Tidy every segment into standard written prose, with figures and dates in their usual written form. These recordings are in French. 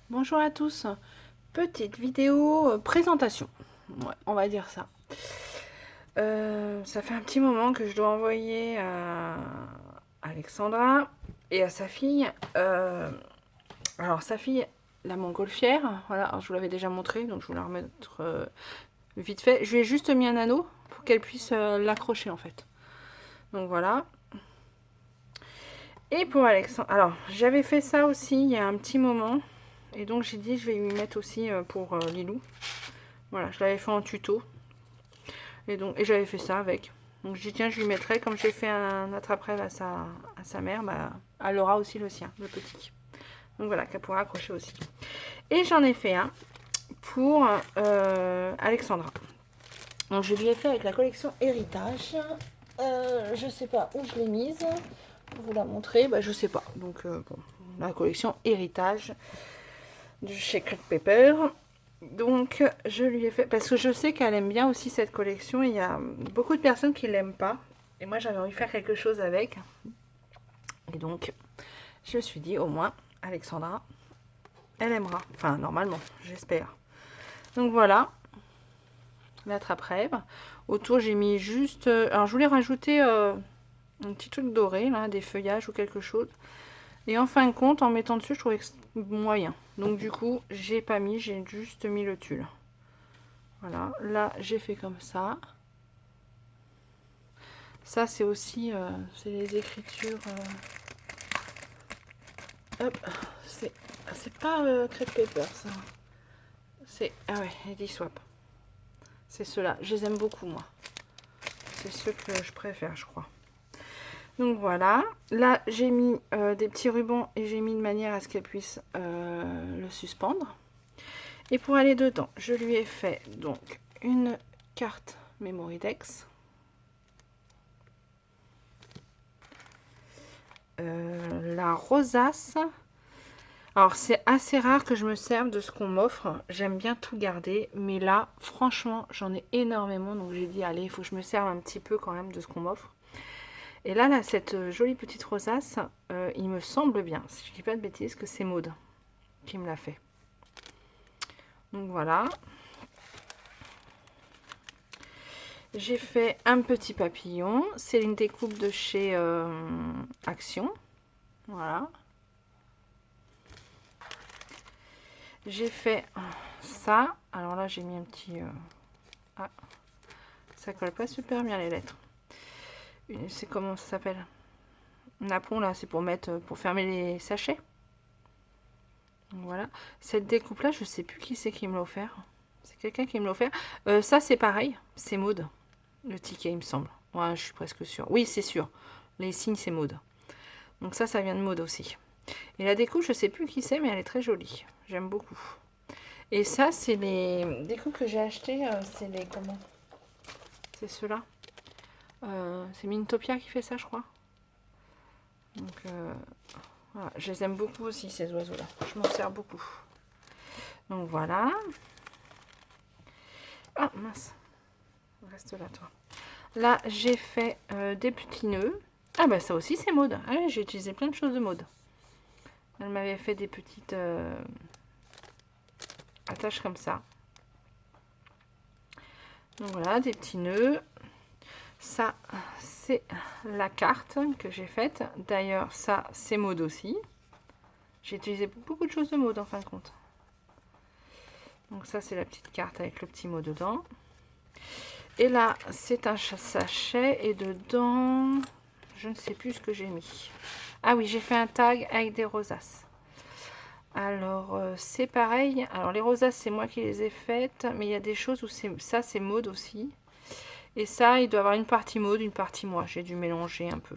Bonjour à tous, petite vidéo présentation, ouais, on va dire ça. Ça fait un petit moment que je dois envoyer à Alexandra et à sa fille. Alors sa fille, la montgolfière, voilà, alors je vous l'avais déjà montré, donc je vais la remettre vite fait. Je lui ai juste mis un anneau pour qu'elle puisse l'accrocher en fait. Donc voilà. Et pour Alexandra, alors j'avais fait ça aussi il y a un petit moment. Et donc j'ai dit je vais lui mettre aussi pour Lilou. Voilà, je l'avais fait en tuto. Et j'avais fait ça avec. Donc je dis tiens, je lui mettrai, comme j'ai fait un attrape-rêve à sa mère, bah, elle aura aussi le sien, le petit. Donc voilà, qu'elle pourra accrocher aussi. Et j'en ai fait un pour Alexandra. Donc je lui ai fait avec la collection Héritage. Je sais pas où je l'ai mise. Pour vous la montrer, bah, je sais pas. Donc bon, la collection Héritage de chez Craig Pepper. Donc je lui ai fait, parce que je sais qu'elle aime bien aussi cette collection, et il y a beaucoup de personnes qui l'aiment pas, et moi j'avais envie de faire quelque chose avec, et donc je me suis dit au moins Alexandra, elle aimera, enfin normalement, j'espère. Donc voilà, l'attrape-rêve. Autour j'ai mis juste, alors je voulais rajouter un petit truc doré, là, des feuillages ou quelque chose, et en fin de compte en mettant dessus je trouvais que c'était moyen, donc du coup j'ai pas mis, j'ai juste mis le tulle. Voilà, là j'ai fait comme ça. Ça c'est aussi c'est les écritures. Hop, c'est pas Crêpe Paper ça. C'est ah ouais, Eddie Swap. C'est ceux-là, je les aime beaucoup moi. C'est ceux que je préfère, je crois. Donc voilà, là j'ai mis des petits rubans et j'ai mis de manière à ce qu'elle puisse le suspendre. Et pour aller dedans, je lui ai fait donc une carte Memory-Dex. La rosace. Alors c'est assez rare que je me serve de ce qu'on m'offre. J'aime bien tout garder. Mais là, franchement, j'en ai énormément. Donc j'ai dit, allez, il faut que je me serve un petit peu quand même de ce qu'on m'offre. Et là, cette jolie petite rosace, il me semble bien, si je dis pas de bêtises, que c'est Maud qui me l'a fait. Donc voilà. J'ai fait un petit papillon. C'est une découpe de chez Action. Voilà. J'ai fait ça. Alors là, j'ai mis un petit... Ah, ça colle pas super bien les lettres. C'est comment ça s'appelle? Napon là, c'est pour mettre, pour fermer les sachets. Voilà. Cette découpe là, je sais plus qui c'est qui me l'a offert. C'est quelqu'un qui me l'a offert. Ça c'est pareil, c'est Maud. Le ticket il me semble. Ouais, je suis presque sûre. Oui, c'est sûr. Les signes c'est Maud. Donc ça vient de Maud aussi. Et la découpe, je sais plus qui c'est, mais elle est très jolie. J'aime beaucoup. Et ça, c'est les découpes que j'ai achetées. C'est les comment? C'est ceux-là. C'est Mintopia qui fait ça, je crois. Donc voilà, je les aime beaucoup aussi ces oiseaux-là. Je m'en sers beaucoup. Donc voilà. Ah mince, reste là toi. Là j'ai fait des petits nœuds. Ah bah ça aussi c'est Maud. Ah oui, j'ai utilisé plein de choses de Maud. Elle m'avait fait des petites attaches comme ça. Donc voilà, des petits nœuds. Ça c'est la carte que j'ai faite. D'ailleurs ça c'est Maud aussi. J'ai utilisé beaucoup de choses de Maud en fin de compte. Donc ça c'est la petite carte avec le petit mot dedans. Et là c'est un sachet et dedans je ne sais plus ce que j'ai mis. Ah oui, j'ai fait un tag avec des rosaces. Alors c'est pareil. Alors les rosaces c'est moi qui les ai faites, mais il y a des choses où ça c'est Maud aussi. Et ça il doit avoir une partie Maud, une partie moi. J'ai dû mélanger un peu.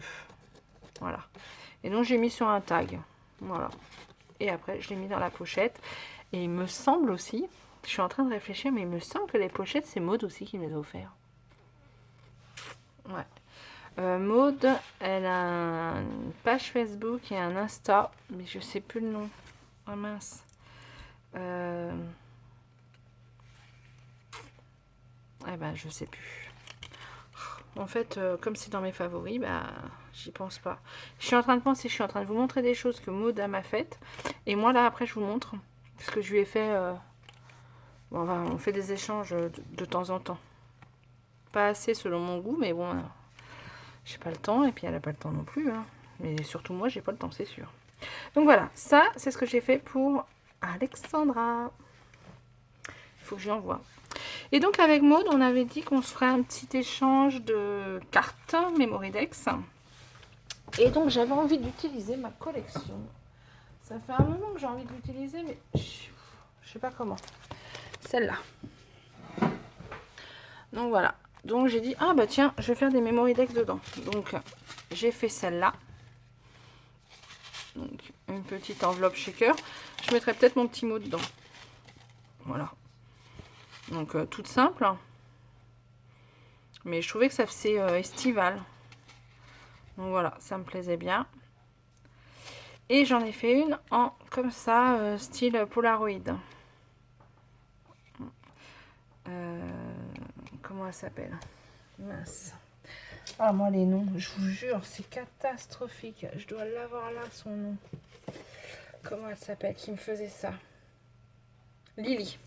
Voilà. Et donc j'ai mis sur un tag. Voilà. Et après je l'ai mis dans la pochette. Et il me semble aussi, je suis en train de réfléchir, mais il me semble que les pochettes, c'est Maud aussi qui me les a offert. Ouais. Maud, elle a une page Facebook et un Insta, mais je sais plus le nom. Ah mince. Eh ben, je sais plus. En fait, comme c'est dans mes favoris, bah, j'y pense pas. Je suis en train de penser, je suis en train de vous montrer des choses que Maud m'a faites. Et moi, là, après, je vous montre. Parce que je lui ai fait... bon, enfin, on fait des échanges de temps en temps. Pas assez selon mon goût, mais bon, j'ai pas le temps, et puis elle a pas le temps non plus. Hein. Mais surtout moi, j'ai pas le temps, c'est sûr. Donc voilà, ça, c'est ce que j'ai fait pour Alexandra. Il faut que j'y envoie. Et donc avec Maud, on avait dit qu'on se ferait un petit échange de cartes Mémoridex. Et donc j'avais envie d'utiliser ma collection. Ça fait un moment que j'ai envie de l'utiliser, mais je sais pas comment. Celle-là. Donc voilà. Donc j'ai dit, ah bah tiens, je vais faire des Mémoridex dedans. Donc j'ai fait celle-là. Donc une petite enveloppe shaker. Je mettrai peut-être mon petit mot dedans. Voilà. Donc toute simple. Mais je trouvais que ça faisait estival. Donc voilà, ça me plaisait bien. Et j'en ai fait une en comme ça, style Polaroid. Comment elle s'appelle? Mince. Ah, moi les noms, je vous jure, c'est catastrophique. Je dois l'avoir là, son nom. Comment elle s'appelle qui me faisait ça? Lily.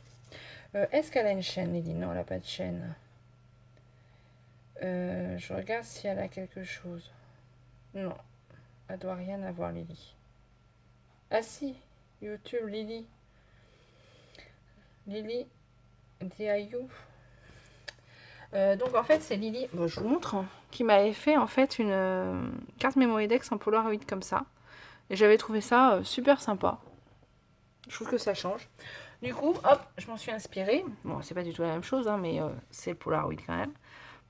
Est-ce qu'elle a une chaîne, Lily? Non, elle n'a pas de chaîne. Je regarde si elle a quelque chose. Non, elle doit rien avoir, Lily. Ah si, YouTube, Lily. Lily DIU. Donc en fait c'est Lily, bon, je vous montre, hein, qui m'avait fait en fait une carte Mémoridex en Polaroid comme ça. Et j'avais trouvé ça super sympa. Je trouve que ça change. Du coup, hop, je m'en suis inspirée. Bon, c'est pas du tout la même chose, hein, mais c'est le Polaroid quand même.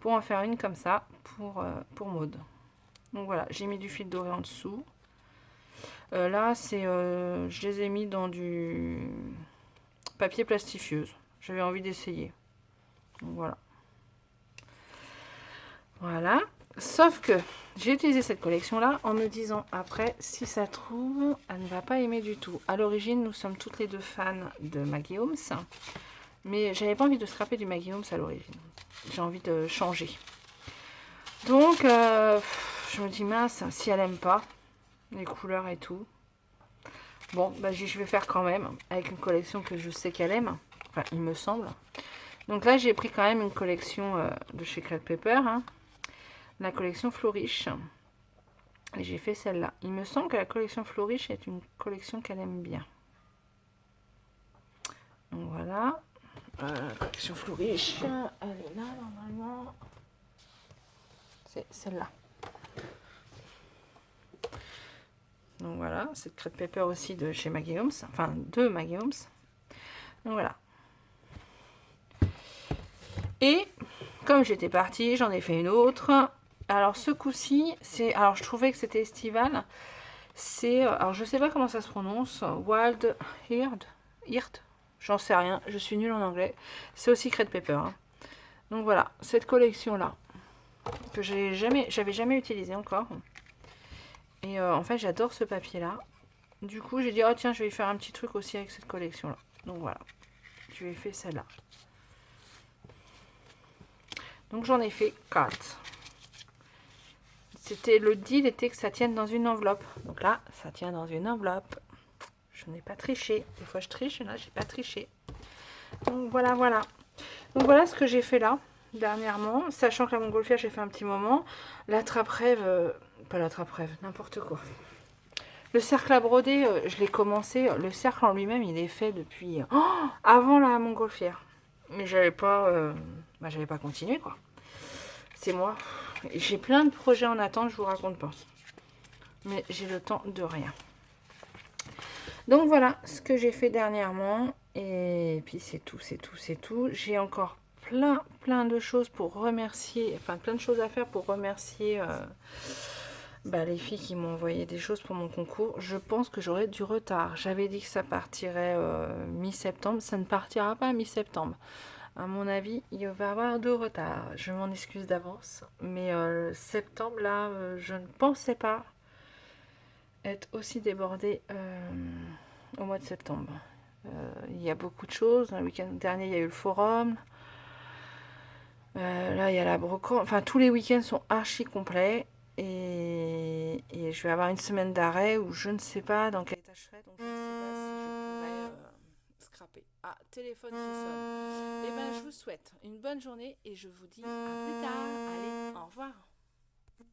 Pour en faire une comme ça pour Maud. Donc voilà, j'ai mis du fil doré en dessous. Là, c'est, je les ai mis dans du papier plastifieuse. J'avais envie d'essayer. Donc voilà. Voilà. Sauf que j'ai utilisé cette collection-là en me disant après, si ça trouve, elle ne va pas aimer du tout. À l'origine, nous sommes toutes les deux fans de Maggie Holmes. Mais j'avais pas envie de scraper du Maggie Holmes à l'origine. J'ai envie de changer. Donc, je me dis, mince, si elle aime pas les couleurs et tout. Bon, bah, je vais faire quand même avec une collection que je sais qu'elle aime. Enfin, il me semble. Donc là, j'ai pris quand même une collection de chez Crêpe Pepper. Hein. La collection Flourish. Et j'ai fait celle-là. Il me semble que la collection Flourish est une collection qu'elle aime bien. Donc voilà. La collection Flourish. Elle est là normalement. C'est celle-là. Donc voilà. C'est Crêpe Pepper aussi de chez Maggie Holmes. Enfin, de Maggie Holmes. Donc voilà. Et comme j'étais partie, j'en ai fait une autre. Alors ce coup-ci, c'est, alors je trouvais que c'était estival. C'est, alors je sais pas comment ça se prononce, Wild Heart, j'en sais rien, je suis nulle en anglais. C'est aussi Crêpe Pepper. Hein. Donc voilà, cette collection là que j'avais jamais utilisé encore. Et en fait, j'adore ce papier là. Du coup, j'ai dit oh tiens, je vais faire un petit truc aussi avec cette collection là. Donc voilà, je lui ai fait celle-là. Donc j'en ai fait 4. C'était le deal était que ça tienne dans une enveloppe. Donc là, ça tient dans une enveloppe. Je n'ai pas triché. Des fois je triche, là j'ai pas triché. Donc voilà, voilà. Donc voilà ce que j'ai fait là, dernièrement. Sachant que la montgolfière, j'ai fait un petit moment. La trappe-rêve, pas la trappe-rêve, n'importe quoi. Le cercle à broder, je l'ai commencé. Le cercle en lui-même, il est fait depuis avant la montgolfière. Mais j'avais pas continué quoi. C'est moi. J'ai plein de projets en attente, je vous raconte pas. Mais j'ai le temps de rien. Donc voilà ce que j'ai fait dernièrement. Et puis c'est tout, c'est tout, c'est tout. J'ai encore plein de choses pour remercier, enfin plein de choses à faire pour remercier les filles qui m'ont envoyé des choses pour mon concours. Je pense que j'aurai du retard. J'avais dit que ça partirait mi-septembre. Ça ne partira pas mi-septembre. À mon avis, il va y avoir de retard. Je m'en excuse d'avance. Mais septembre, là, je ne pensais pas être aussi débordée au mois de septembre. Il y a beaucoup de choses. Le week-end dernier, il y a eu le forum. Là, il y a la brocante. Enfin, tous les week-ends sont archi complets. Et je vais avoir une semaine d'arrêt où je ne sais pas dans quel état je serai. Donc, je ne sais pas si je pourrai rattraper. Ah, téléphone qui sonne. Eh bien, je vous souhaite une bonne journée et je vous dis à plus tard. Allez, au revoir.